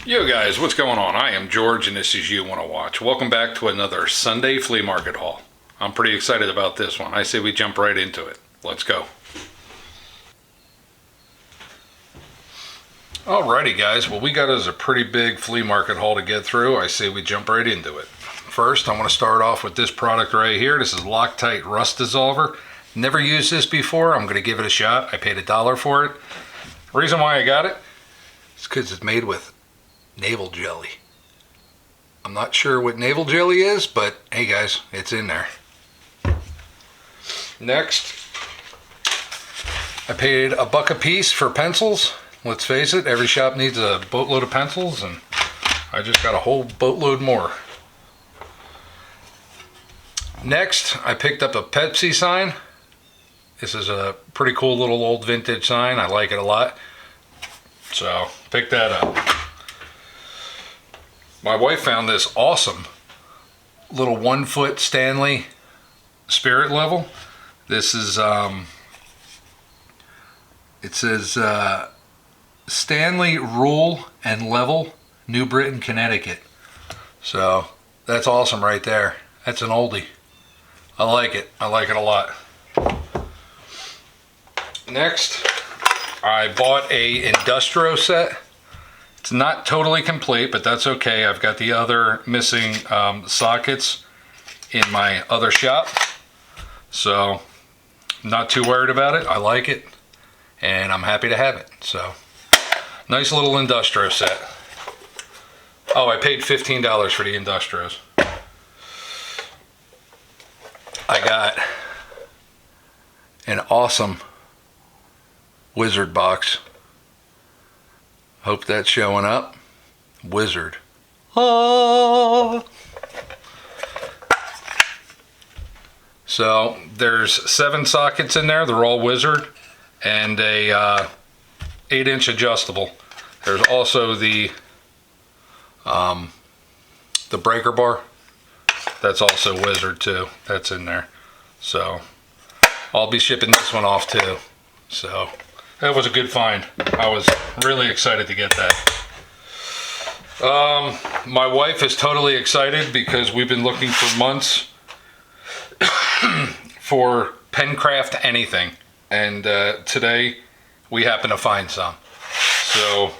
Yo guys, what's going on? I am George and this is You Wanna Watch. Welcome back to another Sunday flea market haul. I'm pretty excited about this one. I say we jump right into it. Let's go. Alrighty guys, well we got us a pretty big flea market haul to get through. I say we jump right into it. First, I want to start off with this product right here. This is Loctite Rust Dissolver. Never used this before. I'm going to give it a shot. I paid $1 for it. The reason why I got it is because it's made with navel jelly. I'm not sure what navel jelly is, but hey guys, it's in there. Next, I paid $1 a piece for pencils. Let's face it, every shop needs a boatload of pencils, and I just got a whole boatload more. Next, I picked up a Pepsi sign. This is a pretty cool little old vintage sign. I like it a lot. So, pick that up. My wife found this awesome little 1-foot Stanley spirit level. This is, it says Stanley Rule and Level, New Britain, Connecticut. So, that's awesome right there. That's an oldie. I like it. I like it a lot. Next, I bought a Industro set. It's not totally complete, but that's okay. I've got the other missing sockets in my other shop. So, not too worried about it. I like it, and I'm happy to have it. So, nice little Industro set. Oh, I paid $15 for the Industros. I got an awesome Wizard box. Hope that's showing up. Wizard. Ah. So there's 7 sockets in there. They're all Wizard, and a 8-inch adjustable. There's also the breaker bar. That's also Wizard too. That's in there. So I'll be shipping this one off too. So that was a good find. I was really excited to get that. My wife is totally excited because we've been looking for months for Pencraft anything. And today we happen to find some. So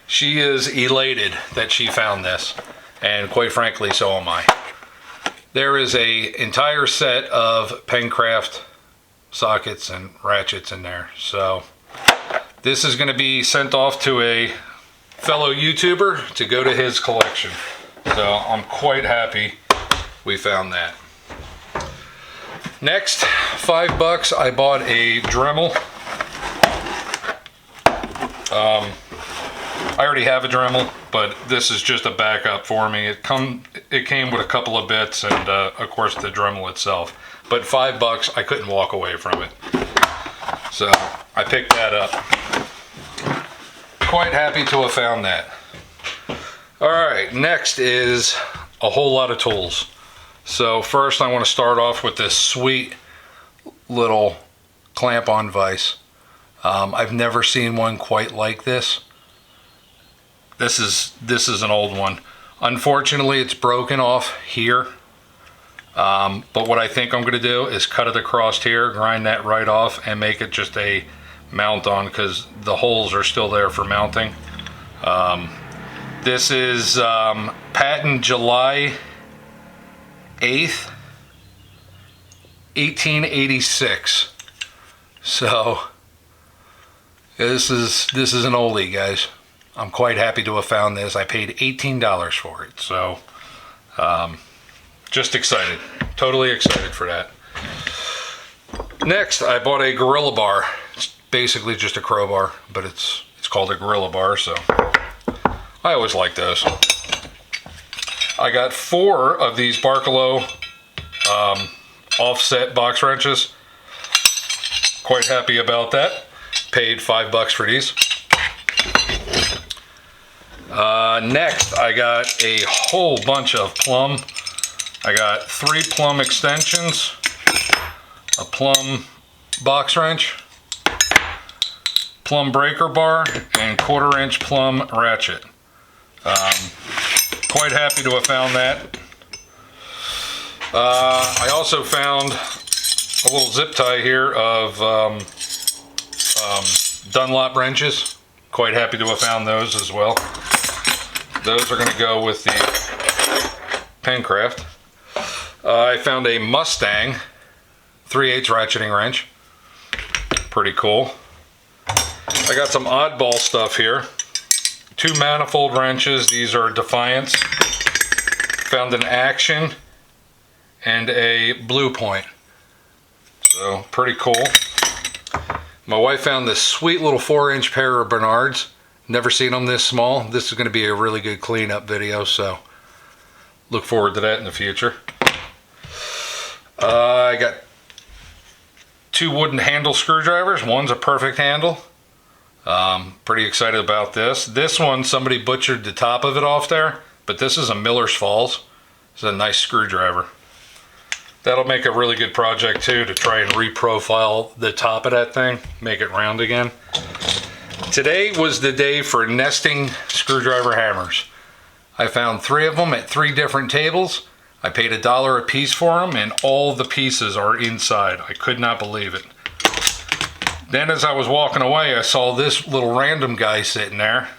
she is elated that she found this. And quite frankly, so am I. There is an entire set of Pencraft sockets and ratchets in there. So this is going to be sent off to a fellow YouTuber to go to his collection. So I'm quite happy we found that. Next, $5 I bought a Dremel. I already have a Dremel, but this is just a backup for me. It came with a couple of bits and of course the Dremel itself. But $5, I couldn't walk away from it. So I picked that up. Quite happy to have found that. Alright, next is a whole lot of tools. So first I want to start off with this sweet little clamp-on vise. I've never seen one quite like this. This is an old one. Unfortunately, it's broken off here. But what I think I'm going to do is cut it across here, grind that right off, and make it just a mount on, because the holes are still there for mounting. This is patent July 8th, 1886. So this is an oldie, guys. I'm quite happy to have found this. I paid $18 for it. So just excited. Totally excited for that. Next, I bought a Gorilla Bar. It's basically just a crowbar, but it's called a Gorilla Bar, so I always like those. I got 4 of these Barkalow offset box wrenches. Quite happy about that. Paid $5 for these. Next, I got a whole bunch of plumb. I got 3 plumb extensions, a plumb box wrench, plumb breaker bar, and 1/4 inch plumb ratchet. Quite happy to have found that. I also found a little zip tie here of Dunlop wrenches. Quite happy to have found those as well. Those are going to go with the Pencraft. I found a Mustang 3/8 ratcheting wrench. Pretty cool. I got some oddball stuff here. 2 manifold wrenches. These are Defiance. Found an Action and a Blue Point. So pretty cool. My wife found this sweet little 4-inch pair of Bernards. Never seen them this small. This is going to be a really good cleanup video, so look forward to that in the future. I got 2 wooden handle screwdrivers. One's a perfect handle. Pretty excited about this. This one, somebody butchered the top of it off there, but this is a Miller's Falls. It's a nice screwdriver. That'll make a really good project too, to try and reprofile the top of that thing, make it round again. Today was the day for nesting screwdriver hammers. I found 3 of them at 3 different tables. I paid $1 a piece for them, and all the pieces are inside. I could not believe it. Then as I was walking away, I saw this little random guy sitting there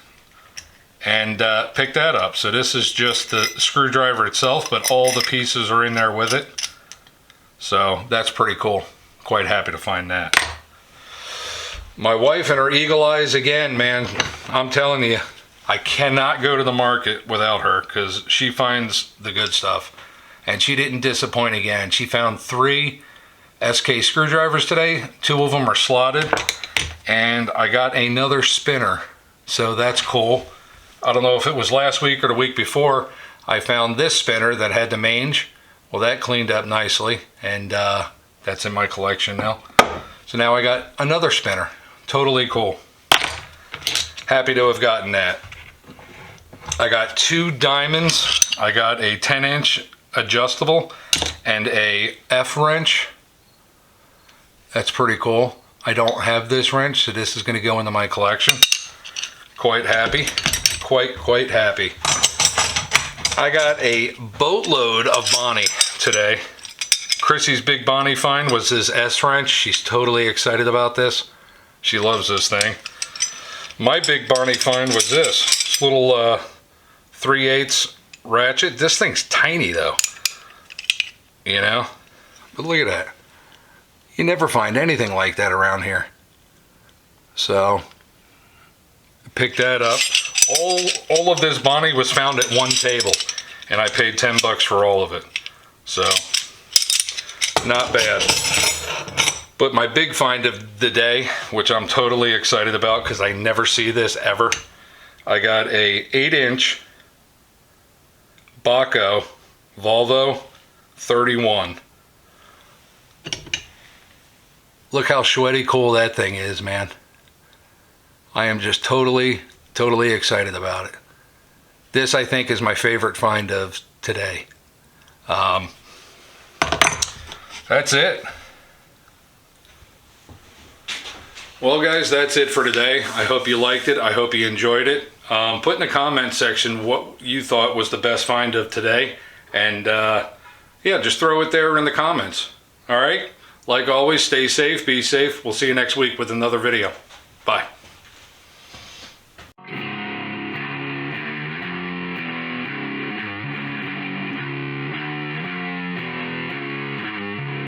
and picked that up. So this is just the screwdriver itself, but all the pieces are in there with it. So that's pretty cool. Quite happy to find that. My wife and her eagle eyes again, man. I'm telling you, I cannot go to the market without her because she finds the good stuff. And she didn't disappoint again. She found 3 SK screwdrivers today. 2 of them are slotted. And I got another spinner. So that's cool. I don't know if it was last week or the week before. I found this spinner that had the mange. Well, that cleaned up nicely. And that's in my collection now. So now I got another spinner. Totally cool. Happy to have gotten that. I got 2 diamonds. I got a 10-inch adjustable and a F wrench. That's pretty cool. I don't have this wrench, so this is going to go into my collection. Quite happy. Quite happy. I got a boatload of Bonnie today. Chrissy's big Bonnie find was this S wrench. She's totally excited about this. She loves this thing. My big Bonnie find was this little 3/8 ratchet. This thing's tiny though, you know, but look at that. You never find anything like that around here. So pick that up. All of this Bonnie was found at one table, and I paid $10 for all of it. So not bad. But my big find of the day, which I'm totally excited about because I never see this ever, I got a 8-inch Baco Volvo 31. Look how sweaty cool that thing is, man. I am just totally excited about it. This, I think, is my favorite find of today. That's it. Well, guys, that's it for today. I hope you liked it. I hope you enjoyed it. Put in the comment section what you thought was the best find of today. And, yeah, just throw it there in the comments. All right? Like always, stay safe, be safe. We'll see you next week with another video. Bye.